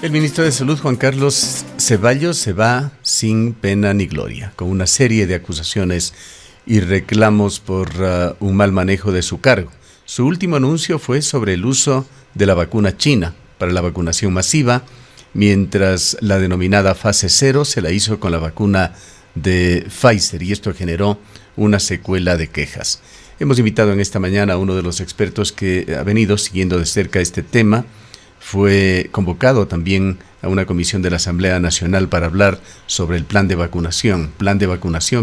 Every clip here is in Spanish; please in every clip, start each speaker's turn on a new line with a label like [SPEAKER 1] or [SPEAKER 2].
[SPEAKER 1] El ministro de Salud, Juan Carlos Ceballos, se va sin pena ni gloria, con una serie de acusaciones y reclamos por un mal manejo de su cargo. Su último anuncio fue sobre el uso de la vacuna china para la vacunación masiva, mientras la denominada fase 0 se la hizo con la vacuna de Pfizer, y esto generó una secuela de quejas. Hemos invitado en esta mañana a uno de los expertos que ha venido siguiendo de cerca este tema. Fue convocado también a una comisión de la Asamblea Nacional para hablar sobre el plan de vacunación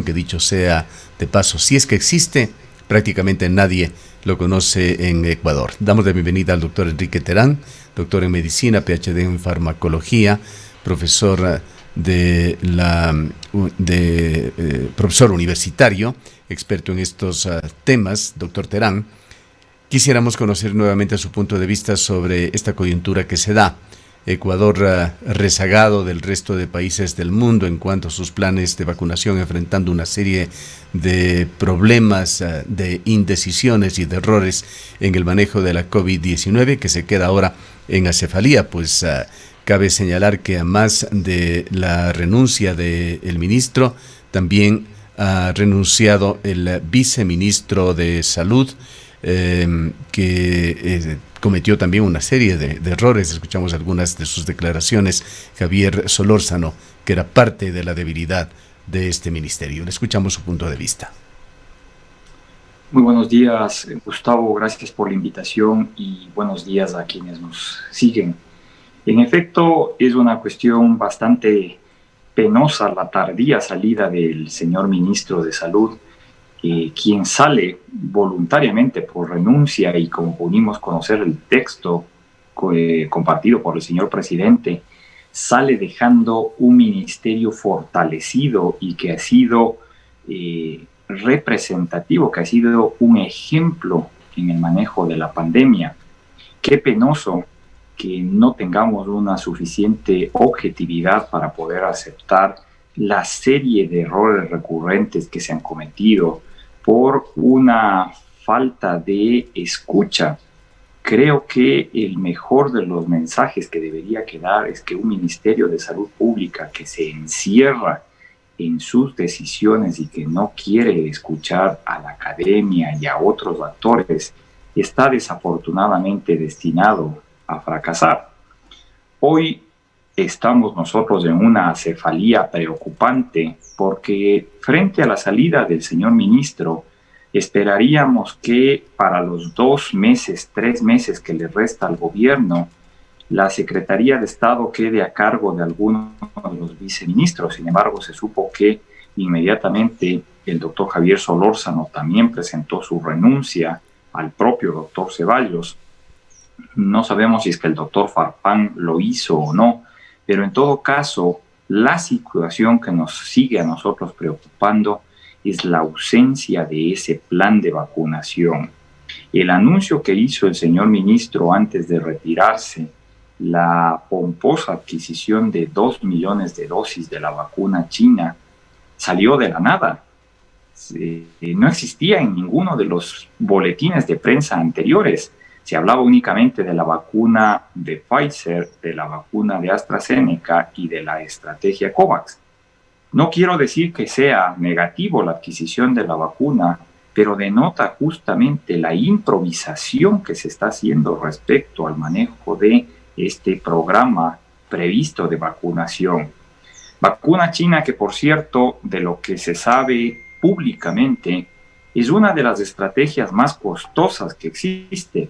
[SPEAKER 1] que, dicho sea de paso, si es que existe, prácticamente nadie lo conoce en Ecuador. Damos la bienvenida al doctor Enrique Terán, doctor en medicina, PhD en farmacología, profesor profesor universitario, experto en estos temas. Doctor Terán, quisiéramos conocer nuevamente su punto de vista sobre esta coyuntura que se da. Ecuador rezagado del resto de países del mundo en cuanto a sus planes de vacunación, enfrentando una serie de problemas, de indecisiones y de errores en el manejo de la COVID-19, que se queda ahora en acefalía. Pues cabe señalar que además de la renuncia del ministro, también ha renunciado el viceministro de Salud, que cometió también una serie de errores. Escuchamos algunas de sus declaraciones. Javier Solórzano, que era parte de la debilidad de este ministerio. Le escuchamos su punto de vista.
[SPEAKER 2] Muy buenos días, Gustavo. Gracias por la invitación y buenos días a quienes nos siguen. En efecto, es una cuestión bastante penosa la tardía salida del señor ministro de Salud, quien sale voluntariamente por renuncia, y como pudimos conocer el texto compartido por el señor presidente, sale dejando un ministerio fortalecido y que ha sido representativo, que ha sido un ejemplo en el manejo de la pandemia. Qué penoso que no tengamos una suficiente objetividad para poder aceptar la serie de errores recurrentes que se han cometido por una falta de escucha. Creo que el mejor de los mensajes que debería quedar es que un Ministerio de Salud Pública que se encierra en sus decisiones y que no quiere escuchar a la academia y a otros actores está desafortunadamente destinado a fracasar. Hoy estamos nosotros en una acefalía preocupante porque frente a la salida del señor ministro esperaríamos que para los 2 meses, 3 meses que le resta al gobierno, la Secretaría de Estado quede a cargo de algunos de los viceministros. Sin embargo, se supo que inmediatamente el doctor Javier Solórzano también presentó su renuncia al propio doctor Ceballos. No sabemos si es que el doctor Farfán lo hizo o no, pero en todo caso, la situación que nos sigue a nosotros preocupando es la ausencia de ese plan de vacunación. El anuncio que hizo el señor ministro antes de retirarse, la pomposa adquisición de 2 millones de dosis de la vacuna china, salió de la nada. No existía en ninguno de los boletines de prensa anteriores. Se hablaba únicamente de la vacuna de Pfizer, de la vacuna de AstraZeneca y de la estrategia COVAX. No quiero decir que sea negativo la adquisición de la vacuna, pero denota justamente la improvisación que se está haciendo respecto al manejo de este programa previsto de vacunación. Vacuna china que, por cierto, de lo que se sabe públicamente, es una de las estrategias más costosas que existe,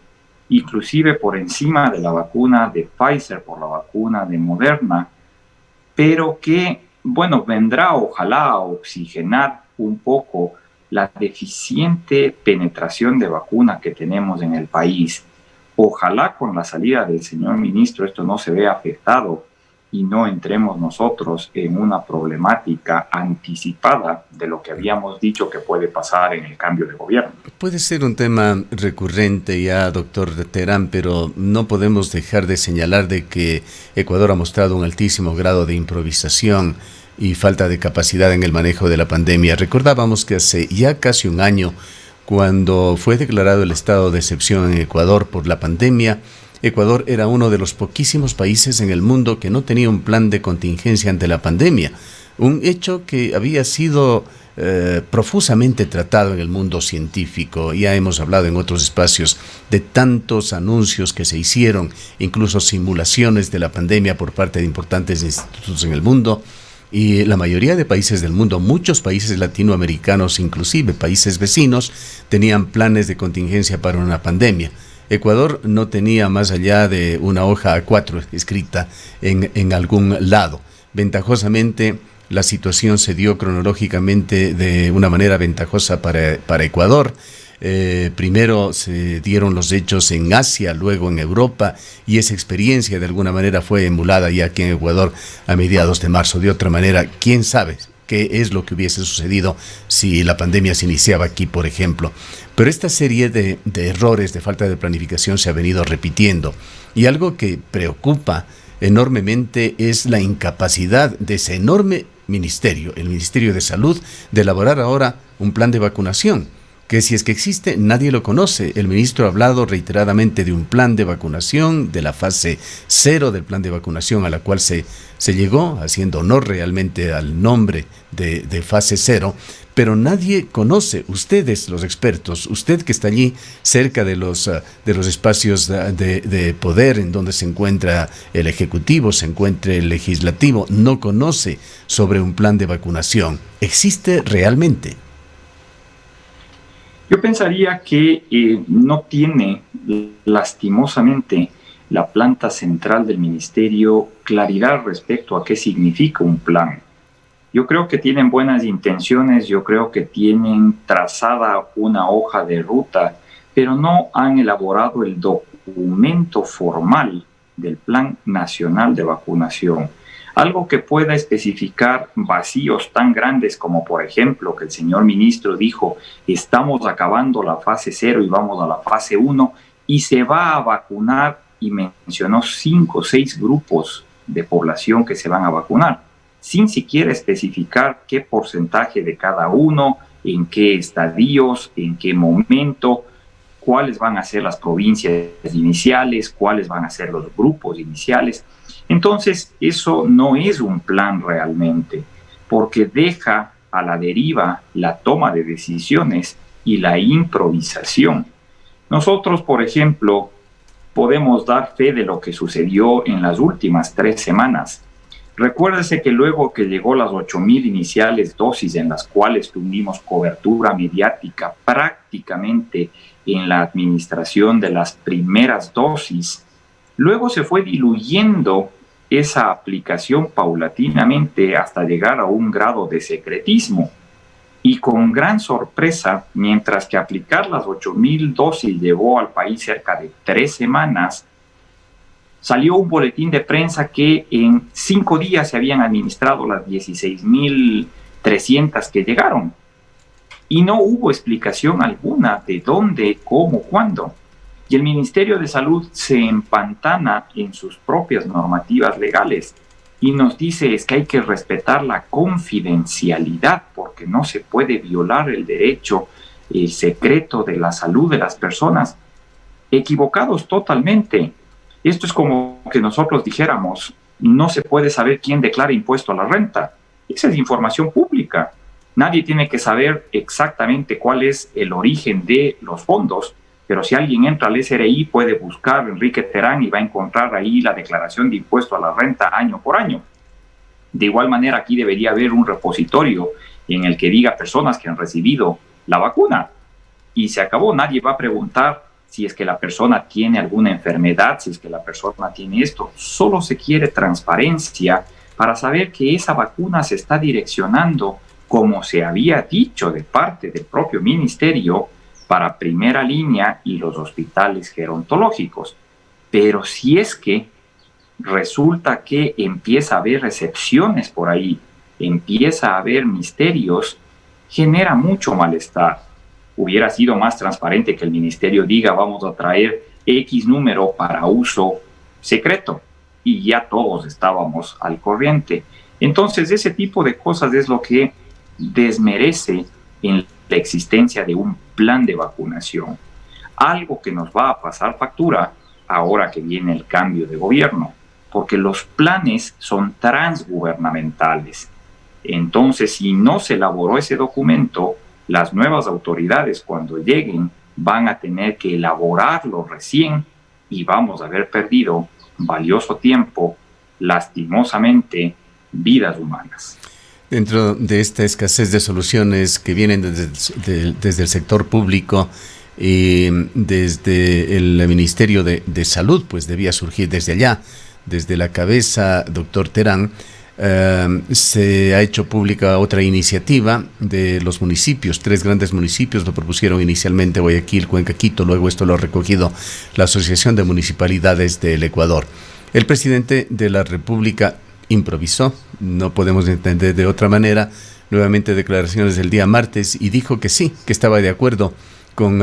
[SPEAKER 2] inclusive por encima de la vacuna de Pfizer, por la vacuna de Moderna, pero que, bueno, vendrá ojalá a oxigenar un poco la deficiente penetración de vacuna que tenemos en el país. Ojalá con la salida del señor ministro esto no se vea afectado y no entremos nosotros en una problemática anticipada de lo que habíamos dicho que puede pasar en el cambio de gobierno.
[SPEAKER 1] Puede ser un tema recurrente ya, doctor Terán, pero no podemos dejar de señalar de que Ecuador ha mostrado un altísimo grado de improvisación y falta de capacidad en el manejo de la pandemia. Recordábamos que hace ya casi un año, cuando fue declarado el estado de excepción en Ecuador por la pandemia, Ecuador era uno de los poquísimos países en el mundo que no tenía un plan de contingencia ante la pandemia, un hecho que había sido profusamente tratado en el mundo científico. Ya hemos hablado en otros espacios de tantos anuncios que se hicieron, incluso simulaciones de la pandemia por parte de importantes institutos en el mundo. Y la mayoría de países del mundo, muchos países latinoamericanos, inclusive países vecinos, tenían planes de contingencia para una pandemia. Ecuador no tenía más allá de una hoja A4 escrita en algún lado. Ventajosamente, la situación se dio cronológicamente de una manera ventajosa para Ecuador. Primero se dieron los hechos en Asia, luego en Europa, y esa experiencia de alguna manera fue emulada ya aquí en Ecuador a mediados de marzo. De otra manera, quién sabe qué es lo que hubiese sucedido si la pandemia se iniciaba aquí, por ejemplo. Pero esta serie de errores, de falta de planificación se ha venido repitiendo. Y algo que preocupa enormemente es la incapacidad de ese enorme ministerio, el Ministerio de Salud, de elaborar ahora un plan de vacunación, que si es que existe, nadie lo conoce. El ministro ha hablado reiteradamente de un plan de vacunación, de la fase 0 del plan de vacunación a la cual se llegó, haciendo honor realmente al nombre de fase 0, pero nadie conoce, ustedes los expertos, usted que está allí cerca de los espacios de poder en donde se encuentra el Ejecutivo, se encuentra el Legislativo, no conoce sobre un plan de vacunación. ¿Existe realmente?
[SPEAKER 2] Yo pensaría que no tiene, lastimosamente, la planta central del ministerio claridad respecto a qué significa un plan. Yo creo que tienen buenas intenciones, yo creo que tienen trazada una hoja de ruta, pero no han elaborado el documento formal del Plan Nacional de Vacunación. Algo que pueda especificar vacíos tan grandes como, por ejemplo, que el señor ministro dijo, estamos acabando la fase 0 y vamos a la fase 1 y se va a vacunar, y mencionó 5 o 6 grupos de población que se van a vacunar, sin siquiera especificar qué porcentaje de cada uno, en qué estadios, en qué momento, cuáles van a ser las provincias iniciales, cuáles van a ser los grupos iniciales. Entonces, eso no es un plan realmente, porque deja a la deriva la toma de decisiones y la improvisación. Nosotros, por ejemplo, podemos dar fe de lo que sucedió en las últimas 3 semanas. Recuérdese que luego que llegó las 8,000 iniciales dosis en las cuales tuvimos cobertura mediática prácticamente en la administración de las primeras dosis, luego se fue diluyendo esa aplicación paulatinamente hasta llegar a un grado de secretismo. Y con gran sorpresa, mientras que aplicar las 8,000 dosis llevó al país cerca de 3 semanas, salió un boletín de prensa que en 5 días se habían administrado las 16,300 que llegaron. Y no hubo explicación alguna de dónde, cómo, cuándo. Y el Ministerio de Salud se empantana en sus propias normativas legales y nos dice es que hay que respetar la confidencialidad porque no se puede violar el derecho, el secreto de la salud de las personas. Equivocados totalmente. Esto es como que nosotros dijéramos, no se puede saber quién declara impuesto a la renta. Esa es información pública. Nadie tiene que saber exactamente cuál es el origen de los fondos, pero si alguien entra al SRI puede buscar Enrique Terán y va a encontrar ahí la declaración de impuesto a la renta año por año. De igual manera, aquí debería haber un repositorio en el que diga personas que han recibido la vacuna. Y se acabó, nadie va a preguntar si es que la persona tiene alguna enfermedad, si es que la persona tiene esto. Solo se quiere transparencia para saber que esa vacuna se está direccionando, como se había dicho de parte del propio ministerio, para primera línea y los hospitales gerontológicos. Pero si es que resulta que empieza a haber excepciones por ahí, empieza a haber misterios, genera mucho malestar. Hubiera sido más transparente que el ministerio diga vamos a traer X número para uso secreto y ya todos estábamos al corriente. Entonces ese tipo de cosas es lo que desmerece en la existencia de un plan de vacunación. Algo que nos va a pasar factura ahora que viene el cambio de gobierno, porque los planes son transgubernamentales. Entonces, si no se elaboró ese documento, las nuevas autoridades cuando lleguen van a tener que elaborarlo recién y vamos a haber perdido valioso tiempo, lastimosamente, vidas humanas.
[SPEAKER 1] Dentro de esta escasez de soluciones que vienen desde el sector público y desde el Ministerio de Salud, pues debía surgir desde allá, desde la cabeza, doctor Terán, se ha hecho pública otra iniciativa de los municipios. 3 grandes municipios lo propusieron inicialmente: Guayaquil, Cuenca, Quito. Luego esto lo ha recogido la Asociación de Municipalidades del Ecuador. El presidente de la República improvisó, no podemos entender de otra manera, nuevamente declaraciones del día martes, y dijo que sí, que estaba de acuerdo con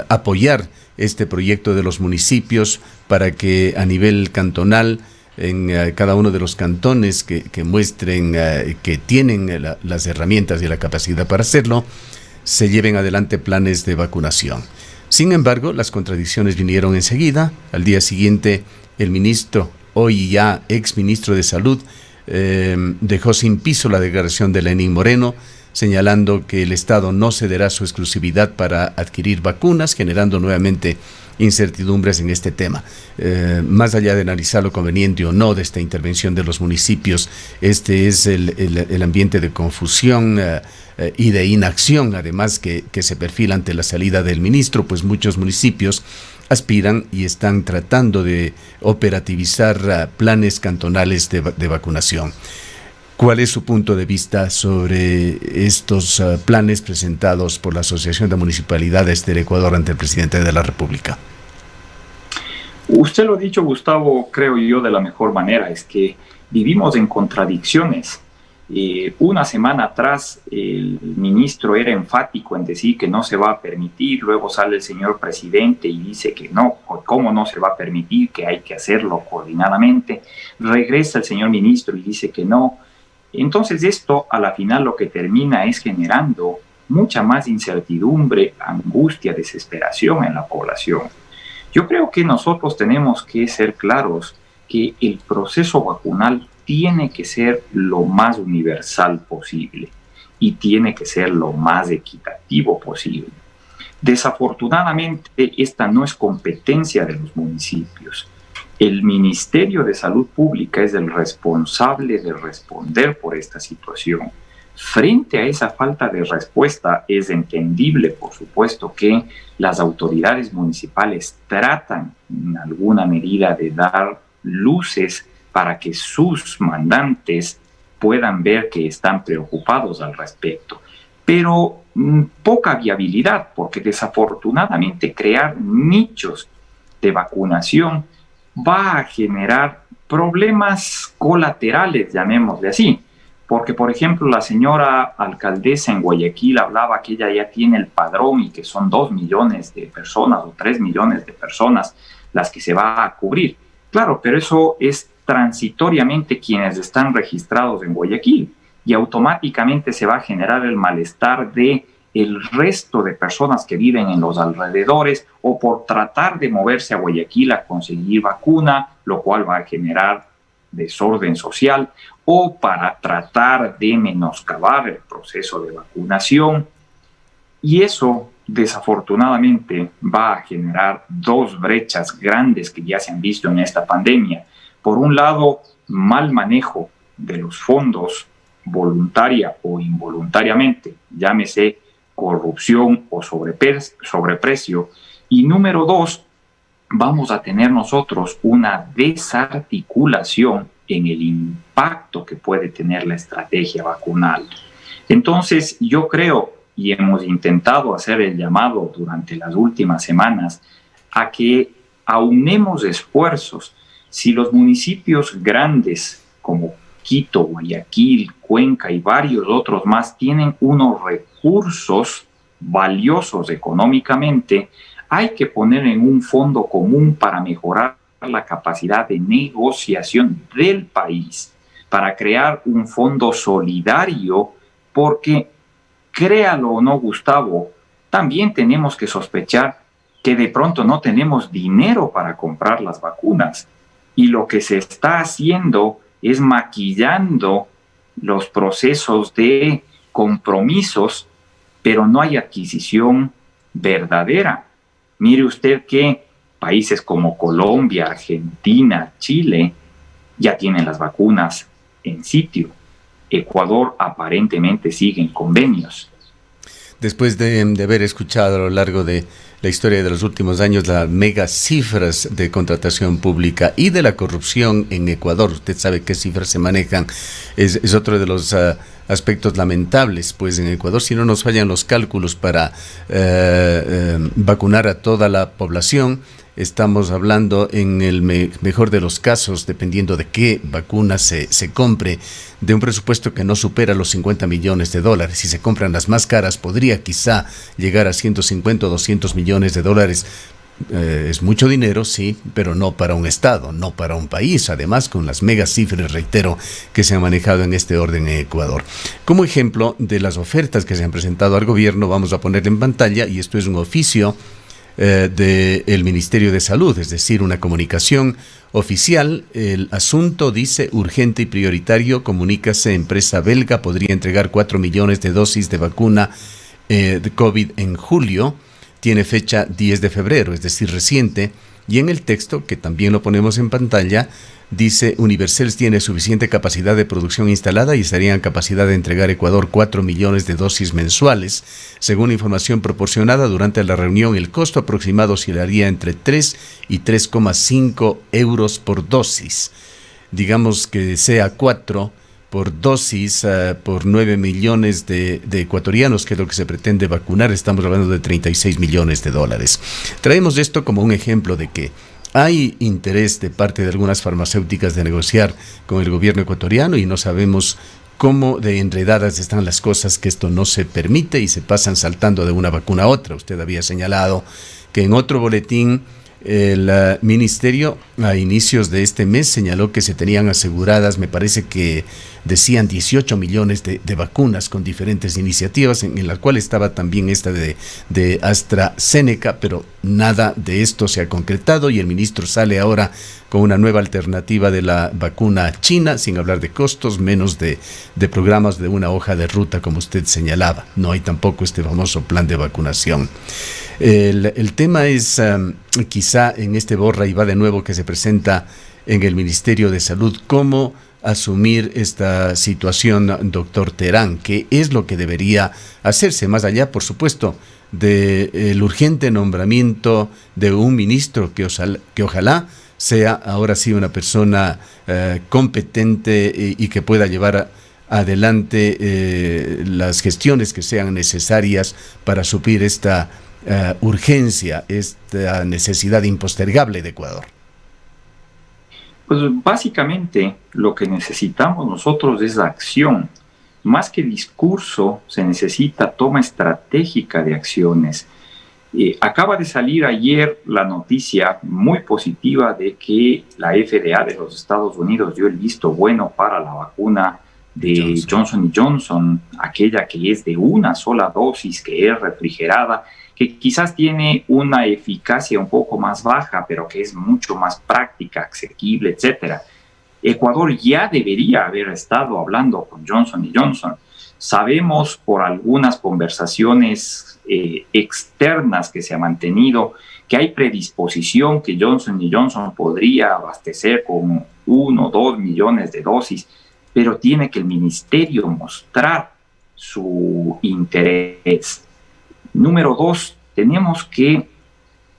[SPEAKER 1] apoyar este proyecto de los municipios para que a nivel cantonal, en cada uno de los cantones que muestren que tienen las herramientas y la capacidad para hacerlo, se lleven adelante planes de vacunación. Sin embargo, las contradicciones vinieron enseguida. Al día siguiente, el ministro, hoy ya exministro de Salud, dejó sin piso la declaración de Lenín Moreno, señalando que el Estado no cederá su exclusividad para adquirir vacunas, generando nuevamente incertidumbres en este tema. Más allá de analizar lo conveniente o no de esta intervención de los municipios, este es el ambiente de confusión y de inacción, además que se perfila ante la salida del ministro, pues muchos municipios aspiran y están tratando de operativizar planes cantonales de vacunación. ¿Cuál es su punto de vista sobre estos planes presentados por la Asociación de Municipalidades del Ecuador ante el presidente de la República?
[SPEAKER 2] Usted lo ha dicho, Gustavo, creo yo, de la mejor manera. Es que vivimos en contradicciones. Una semana atrás el ministro era enfático en decir que no se va a permitir, luego sale el señor presidente y dice que no, ¿cómo no se va a permitir? Que hay que hacerlo coordinadamente. Regresa el señor ministro y dice que no. Entonces esto a la final lo que termina es generando mucha más incertidumbre, angustia, desesperación en la población. Yo creo que nosotros tenemos que ser claros que el proceso vacunal tiene que ser lo más universal posible y tiene que ser lo más equitativo posible. Desafortunadamente, esta no es competencia de los municipios. El Ministerio de Salud Pública es el responsable de responder por esta situación. Frente a esa falta de respuesta, es entendible, por supuesto, que las autoridades municipales tratan en alguna medida de dar luces para que sus mandantes puedan ver que están preocupados al respecto. Pero poca viabilidad, porque desafortunadamente crear nichos de vacunación va a generar problemas colaterales, llamémosle así. Porque, por ejemplo, la señora alcaldesa en Guayaquil hablaba que ella ya tiene el padrón y que son 2 millones de personas o 3 millones de personas las que se va a cubrir. Claro, pero eso es transitoriamente quienes están registrados en Guayaquil y automáticamente se va a generar el malestar de el resto de personas que viven en los alrededores o por tratar de moverse a Guayaquil a conseguir vacuna, lo cual va a generar desorden social, o para tratar de menoscabar el proceso de vacunación. Y eso, desafortunadamente, va a generar 2 brechas grandes que ya se han visto en esta pandemia. Por un lado, mal manejo de los fondos voluntaria o involuntariamente, llámese corrupción o sobreprecio. Y número 2, vamos a tener nosotros una desarticulación en el impacto que puede tener la estrategia vacunal. Entonces, yo creo, y hemos intentado hacer el llamado durante las últimas semanas, a que aunemos esfuerzos. Si los municipios grandes como Quito, Guayaquil, Cuenca y varios otros más tienen unos recursos valiosos económicamente, hay que poner en un fondo común para mejorar la capacidad de negociación del país, para crear un fondo solidario, porque, créalo o no, Gustavo, también tenemos que sospechar que de pronto no tenemos dinero para comprar las vacunas. Y lo que se está haciendo es maquillando los procesos de compromisos, pero no hay adquisición verdadera. Mire usted que países como Colombia, Argentina, Chile ya tienen las vacunas en sitio. Ecuador aparentemente sigue en convenios.
[SPEAKER 1] Después de haber escuchado a lo largo de la historia de los últimos años las mega cifras de contratación pública y de la corrupción en Ecuador, usted sabe qué cifras se manejan, es otro de los aspectos lamentables, pues en Ecuador, si no nos fallan los cálculos para vacunar a toda la población, estamos hablando en el mejor de los casos, dependiendo de qué vacuna se compre, de un presupuesto que no supera los $50 millones. Si se compran las más caras, podría quizá llegar a 150 o 200 millones de dólares. Es mucho dinero, sí, pero no para un estado, no para un país, además con las mega cifras, reitero, que se han manejado en este orden en Ecuador. Como ejemplo de las ofertas que se han presentado al gobierno, vamos a poner en pantalla, y esto es un oficio del Ministerio de Salud, es decir, una comunicación oficial. El asunto dice: urgente y prioritario, comunícase, empresa belga podría entregar 4 millones de dosis de vacuna de COVID en julio. Tiene fecha 10 de febrero, es decir, reciente, y en el texto, que también lo ponemos en pantalla, dice: Universell tiene suficiente capacidad de producción instalada y estaría en capacidad de entregar a Ecuador 4 millones de dosis mensuales. Según información proporcionada durante la reunión, el costo aproximado oscilaría entre 3 y 3,5 euros por dosis. Digamos que sea 4 por dosis, por 9 millones de ecuatorianos, que es lo que se pretende vacunar. Estamos hablando de 36 millones de dólares. Traemos esto como un ejemplo de que hay interés de parte de algunas farmacéuticas de negociar con el gobierno ecuatoriano, y no sabemos cómo de enredadas están las cosas, que esto no se permite y se pasan saltando de una vacuna a otra. Usted había señalado que en otro boletín el ministerio a inicios de este mes señaló que se tenían aseguradas, me parece que decían 18 millones de vacunas con diferentes iniciativas, en la cual estaba también esta de AstraZeneca, pero nada de esto se ha concretado, y el ministro sale ahora con una nueva alternativa de la vacuna china, sin hablar de costos, menos de programas, de una hoja de ruta, como usted señalaba. No hay tampoco este famoso plan de vacunación. El tema es quizá en este borra y va de nuevo que se presenta en el Ministerio de Salud, cómo asumir esta situación, doctor Terán. ¿Qué es lo que debería hacerse más allá, por supuesto, del urgente nombramiento de un ministro que ojalá sea ahora sí una persona competente y que pueda llevar adelante las gestiones que sean necesarias para suplir esta urgencia, esta necesidad impostergable de Ecuador?
[SPEAKER 2] Pues básicamente lo que necesitamos nosotros es acción. Más que discurso, se necesita toma estratégica de acciones. Acaba de salir ayer la noticia muy positiva de que la FDA de los Estados Unidos dio el visto bueno para la vacuna de Johnson & Johnson, aquella que es de una sola dosis, que es refrigerada, que quizás tiene una eficacia un poco más baja, pero que es mucho más práctica, asequible, etc. Ecuador ya debería haber estado hablando con Johnson & Johnson. Sabemos por algunas conversaciones externas que se ha mantenido que hay predisposición, que Johnson & Johnson podría abastecer con 1 o 2 millones de dosis, pero tiene que el ministerio mostrar su interés. Número 2, tenemos que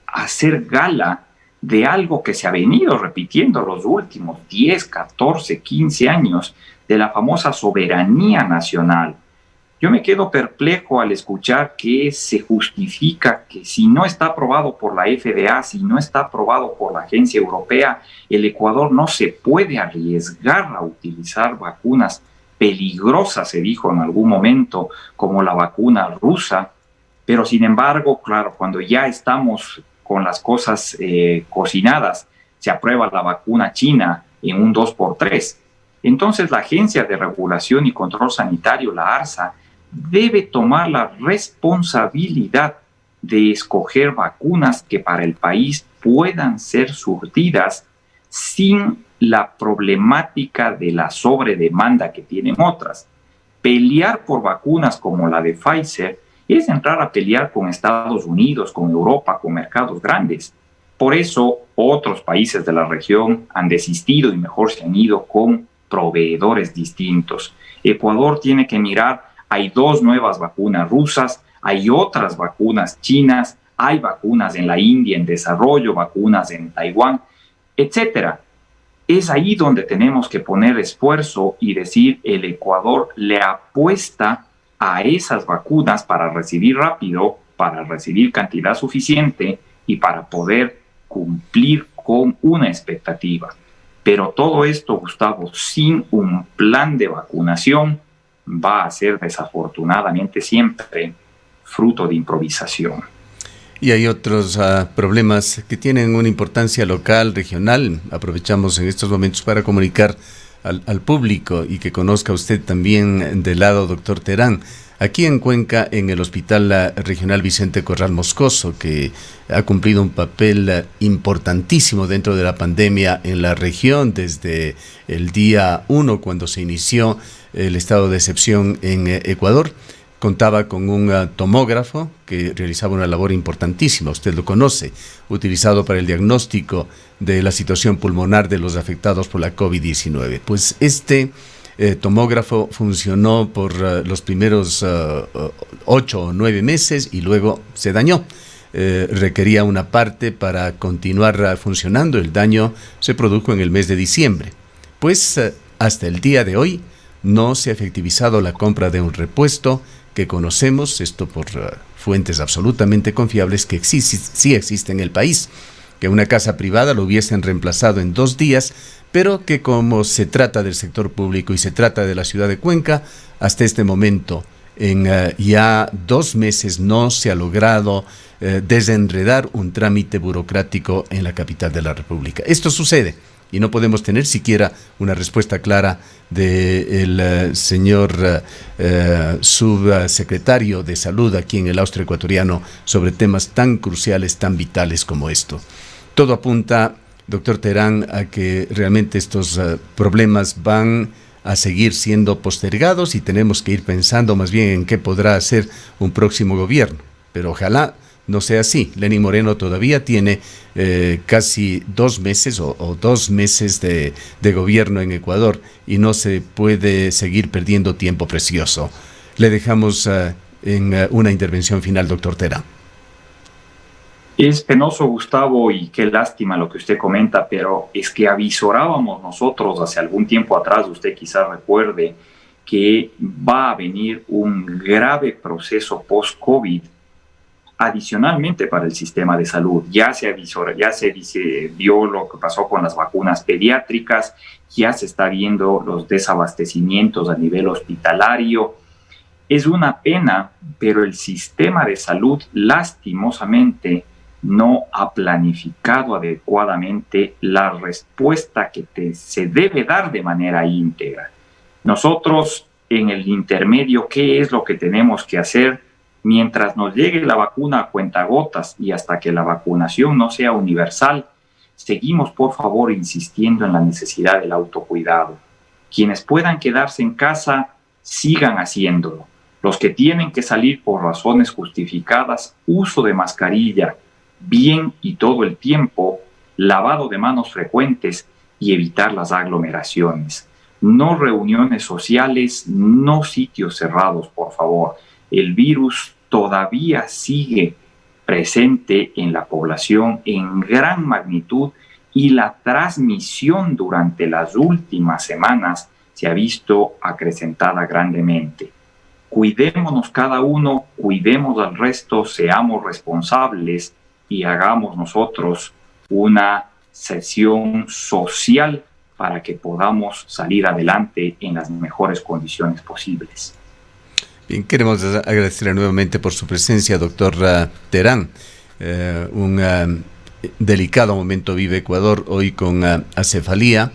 [SPEAKER 2] hacer gala de algo que se ha venido repitiendo los últimos 10, 14, 15 años, de la famosa soberanía nacional. Yo me quedo perplejo al escuchar que se justifica que si no está aprobado por la FDA, si no está aprobado por la Agencia Europea, el Ecuador no se puede arriesgar a utilizar vacunas peligrosas, se dijo en algún momento, como la vacuna rusa. Pero sin embargo, claro, cuando ya estamos con las cosas cocinadas, se aprueba la vacuna china en un 2x3. Entonces la Agencia de Regulación y Control Sanitario, la ARSA, debe tomar la responsabilidad de escoger vacunas que para el país puedan ser surtidas sin la problemática de la sobredemanda que tienen otras. Pelear por vacunas como la de Pfizer es entrar a pelear con Estados Unidos, con Europa, con mercados grandes. Por eso otros países de la región han desistido y mejor se han ido con proveedores distintos. Ecuador tiene que mirar, hay 2 nuevas vacunas rusas, hay otras vacunas chinas, hay vacunas en la India en desarrollo, vacunas en Taiwán, etcétera. Es ahí donde tenemos que poner esfuerzo y decir, el Ecuador le apuesta a esas vacunas para recibir rápido, para recibir cantidad suficiente y para poder cumplir con una expectativa. Pero todo esto, Gustavo, sin un plan de vacunación, va a ser desafortunadamente siempre fruto de improvisación.
[SPEAKER 1] Y hay otros problemas que tienen una importancia local, regional. Aprovechamos en estos momentos para comunicar al público y que conozca usted también del lado, doctor Terán. Aquí en Cuenca, en el Hospital Regional Vicente Corral Moscoso, que ha cumplido un papel importantísimo dentro de la pandemia en la región desde el día 1, cuando se inició el estado de excepción en Ecuador. Contaba con un tomógrafo que realizaba una labor importantísima, usted lo conoce, utilizado para el diagnóstico de la situación pulmonar de los afectados por la COVID-19. Pues este tomógrafo funcionó por los primeros 8 o 9 meses y luego se dañó. Requería una parte para continuar funcionando. El daño se produjo en el mes de diciembre. Pues hasta el día de hoy no se ha efectivizado la compra de un repuesto que conocemos, esto por fuentes absolutamente confiables, que sí existe en el país, que una casa privada lo hubiesen reemplazado en 2 días, pero que como se trata del sector público y se trata de la ciudad de Cuenca, hasta este momento, en ya 2 meses, no se ha logrado desenredar un trámite burocrático en la capital de la República. Esto sucede y no podemos tener siquiera una respuesta clara del señor subsecretario de Salud aquí en el Austro Ecuatoriano sobre temas tan cruciales, tan vitales como esto. Todo apunta, doctor Terán, a que realmente estos problemas van a seguir siendo postergados y tenemos que ir pensando más bien en qué podrá hacer un próximo gobierno. Pero ojalá no sea así. Lenín Moreno todavía tiene casi 2 meses o 2 meses de gobierno en Ecuador y no se puede seguir perdiendo tiempo precioso. Le dejamos en una intervención final, doctor Terán.
[SPEAKER 2] Es penoso, Gustavo, y qué lástima lo que usted comenta, pero es que avisorábamos nosotros hace algún tiempo atrás, usted quizás recuerde, que va a venir un grave proceso post-COVID adicionalmente para el sistema de salud. Ya se vio lo que pasó con las vacunas pediátricas, ya se está viendo los desabastecimientos a nivel hospitalario. Es una pena, pero el sistema de salud lastimosamente no ha planificado adecuadamente la respuesta que se debe dar de manera íntegra. Nosotros en el intermedio, ¿qué es lo que tenemos que hacer? Mientras nos llegue la vacuna a cuentagotas y hasta que la vacunación no sea universal, seguimos por favor insistiendo en la necesidad del autocuidado. Quienes puedan quedarse en casa, sigan haciéndolo. Los que tienen que salir por razones justificadas, uso de mascarilla, bien y todo el tiempo, lavado de manos frecuentes y evitar las aglomeraciones. No reuniones sociales, no sitios cerrados, por favor. El virus todavía sigue presente en la población en gran magnitud y la transmisión durante las últimas semanas se ha visto acrecentada grandemente. Cuidémonos cada uno, cuidemos al resto, seamos responsables y hagamos nosotros una sesión social para que podamos salir adelante en las mejores condiciones posibles.
[SPEAKER 1] Bien, queremos agradecerle nuevamente por su presencia, doctor Terán. Un delicado momento vive Ecuador hoy con acefalía.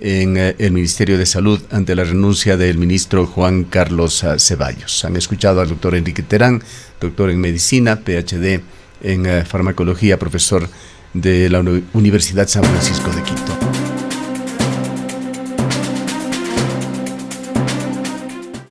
[SPEAKER 1] en el Ministerio de Salud ante la renuncia del ministro Juan Carlos Ceballos. Han escuchado al doctor Enrique Terán, doctor en medicina, PhD en farmacología, profesor de la Universidad San Francisco de Quito.